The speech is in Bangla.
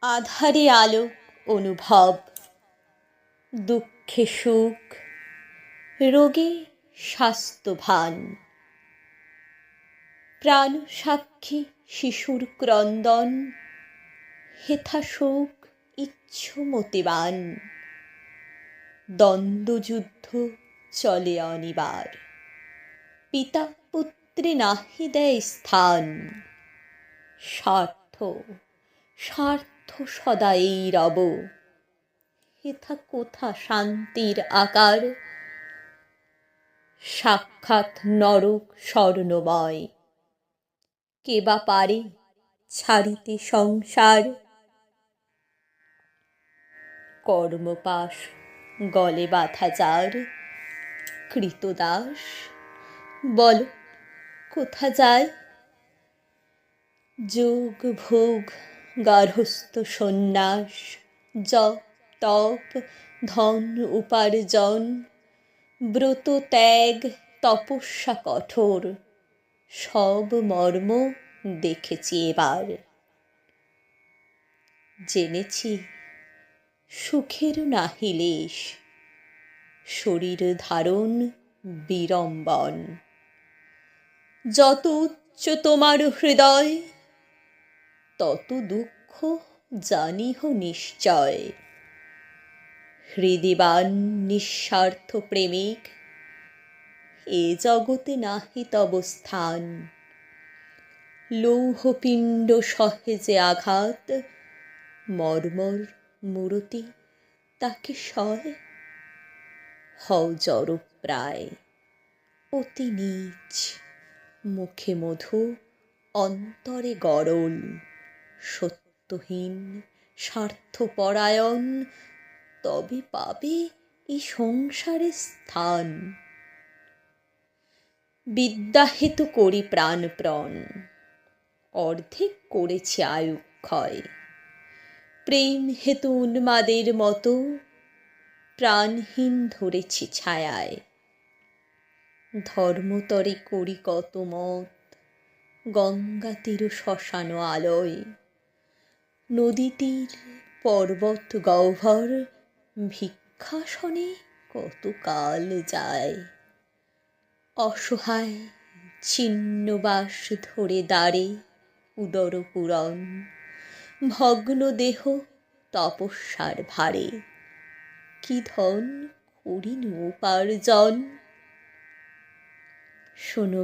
আধারে আলো অনুভব, দুঃখে সুখ, রোগে স্বাস্থ্যভান, প্রাণ সাক্ষী শিশুর ক্রন্দন, হেথা শোক ইচ্ছুমতিবান, দ্বন্দ্বযুদ্ধ চলে অনিবার, পিতা পুত্রে নাহি দেয় স্থান, স্বার্থ স্বার্থ সদা এই রব, হেথা কোথা শান্তির আকার, সাক্ষাৎ নরক স্বর্ণময়, কে বা পারে ছাড়িতে সংসার, কর্মপাশ গলে বাঁধা যার, কৃতদাস বল কোথা যায়, যোগ ভোগ গার্হস্থ্য সন্ন্যাস, জপ তপ ধন উপার্জন, ব্রত ত্যাগ তপস্যা কঠোর, সব মর্ম দেখেছি এবার, জেনেছি সুখের নাহি লেশ, শরীর ধারণ বিড়ম্বন, যত উচ্চ তোমার হৃদয়, তত দুঃখ জানিহ নিশ্চয়, হৃদিবান নিঃস্বার্থ প্রেমিক, এ জগতে নাহি তব স্থান, লৌহপিণ্ড সহে যে আঘাত, মর্মর মূরতি তাকে সয়, হও জড়প্রায় অতি নীচ, মুখে মধু অন্তরে গরল, সত্যহীন স্বার্থপরায়ণ, তবে পাবে এই সংসারে স্থান, বিদ্যা হেতু করি প্রাণপণ, অর্ধেক করেছি আয়ুক্ষয়, প্রেম হেতু উন্মাদের মতো, প্রাণহীন ধরেছি ছায়ায়, ধর্মতরে করি কত মত, গঙ্গা তীর শ্মশান আলয়, নদী তীর পর্বত গহ্বর, ভিক্ষাসনে কত কাল যায়, অসহায় ছিন্নবাস ধরে দাঁড়ে উদর পূরণ, ভগ্ন দেহ তপস্যার ভারে, কি ধন করিনু উপার্জন, শোনো